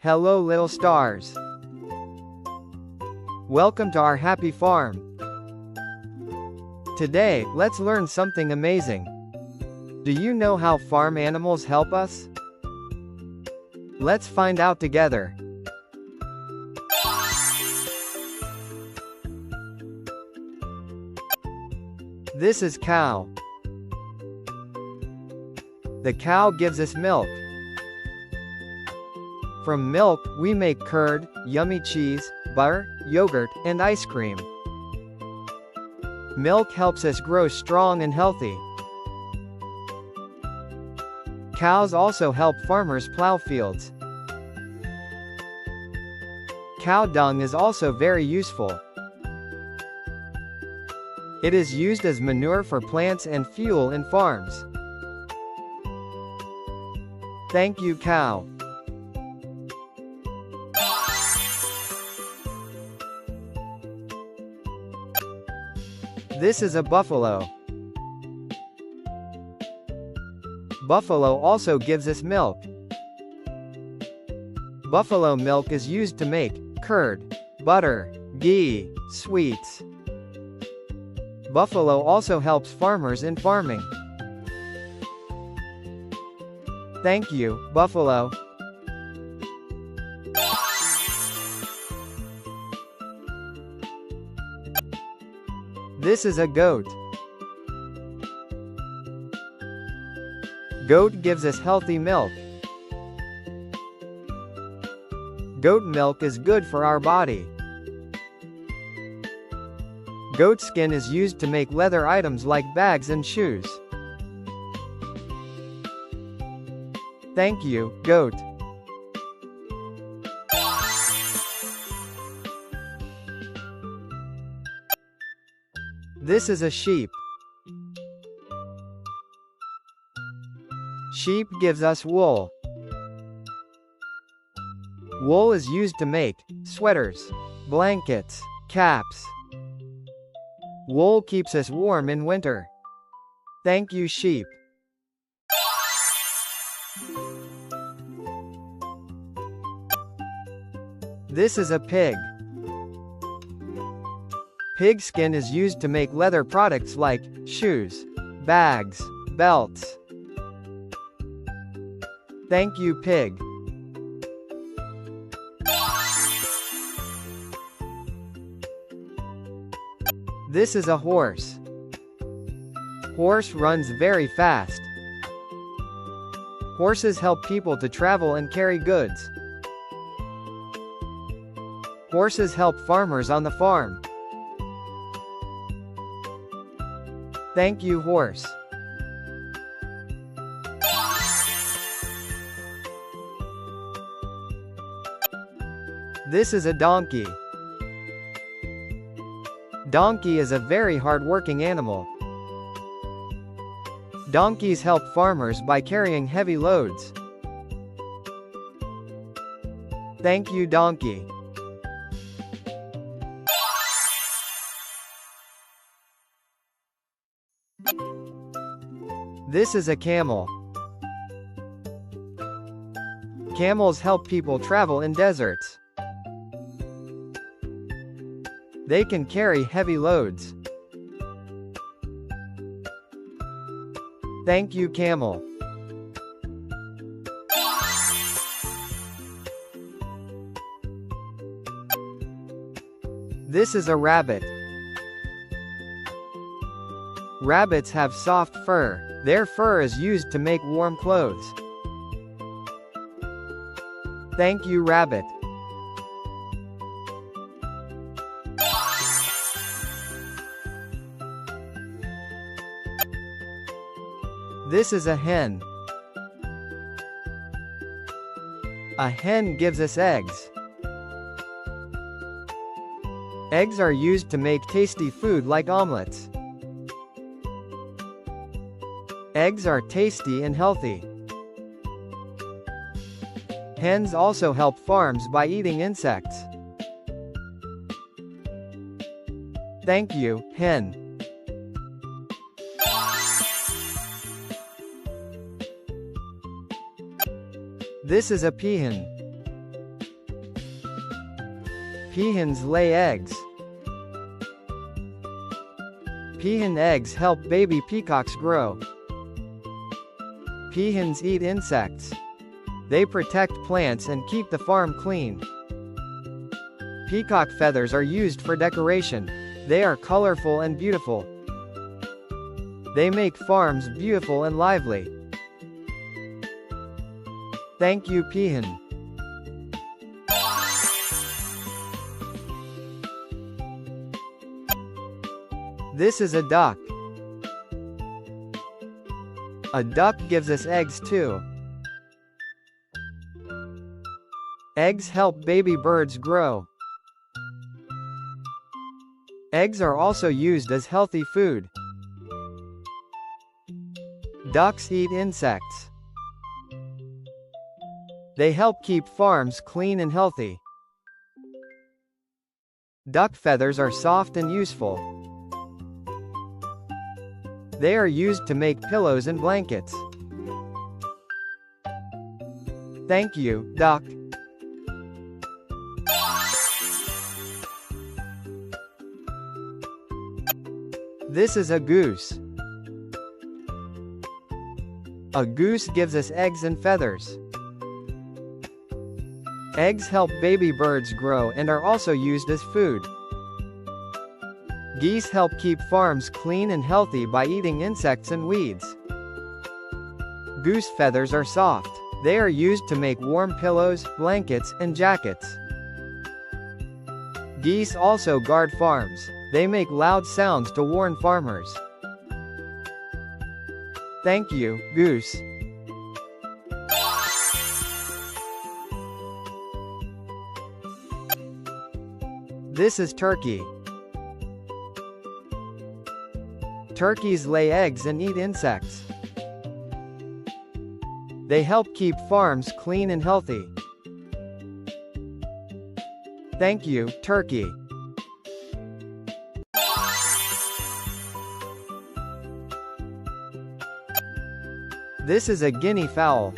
Hello little stars. Welcome to our happy farm. Today, let's learn something amazing. Do you know how farm animals help us? Let's find out together. This is cow. The cow gives us milk. From milk, we make curd, yummy cheese, butter, yogurt, and ice cream. Milk helps us grow strong and healthy. Cows also help farmers plow fields. Cow dung is also very useful. It is used as manure for plants and fuel in farms. Thank you, cow. This is a buffalo. Buffalo also gives us milk. Buffalo milk is used to make curd, butter, ghee, sweets. Buffalo also helps farmers in farming. Thank you, buffalo. This is a goat. Goat gives us healthy milk. Goat milk is good for our body. Goat skin is used to make leather items like bags and shoes. Thank you, goat. This is a sheep. Sheep gives us wool. Wool is used to make sweaters, blankets, caps. Wool keeps us warm in winter. Thank you, sheep. This is a pig. Pig skin is used to make leather products like shoes, bags, belts. Thank you, pig. This is a horse. Horse runs very fast. Horses help people to travel and carry goods. Horses help farmers on the farm. Thank you, horse. This is a donkey. Donkey is a very hard-working animal. Donkeys help farmers by carrying heavy loads. Thank you, donkey. This is a camel. Camels help people travel in deserts. They can carry heavy loads. Thank you, camel. This is a rabbit. Rabbits have soft fur. Their fur is used to make warm clothes. Thank you, rabbit. This is a hen. A hen gives us eggs. Eggs are used to make tasty food like omelets. Eggs are tasty and healthy. Hens also help farms by eating insects. Thank you, hen. This is a peahen. Peahens lay eggs. Peahen eggs help baby peacocks grow. Peahens eat insects. They protect plants and keep the farm clean. Peacock feathers are used for decoration. They are colorful and beautiful. They make farms beautiful and lively. Thank you, peahen. This is a duck. A duck gives us eggs too. Eggs help baby birds grow. Eggs are also used as healthy food. Ducks eat insects. They help keep farms clean and healthy. Duck feathers are soft and useful. They are used to make pillows and blankets. Thank you, duck. This is a goose. A goose gives us eggs and feathers. Eggs help baby birds grow and are also used as food. Geese help keep farms clean and healthy by eating insects and weeds. Goose feathers are soft. They are used to make warm pillows, blankets, and jackets. Geese also guard farms. They make loud sounds to warn farmers. Thank you, goose. This is turkey. Turkeys lay eggs and eat insects. They help keep farms clean and healthy. Thank you, turkey. This is a guinea fowl.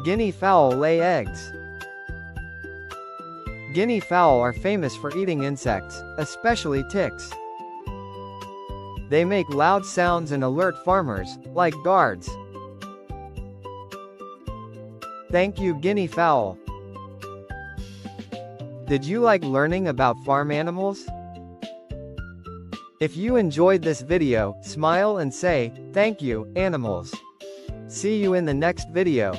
Guinea fowl lay eggs. Guinea fowl are famous for eating insects, especially ticks. They make loud sounds and alert farmers, like guards. Thank you, guinea fowl. Did you like learning about farm animals? If you enjoyed this video, smile and say, "Thank you, animals." See you in the next video.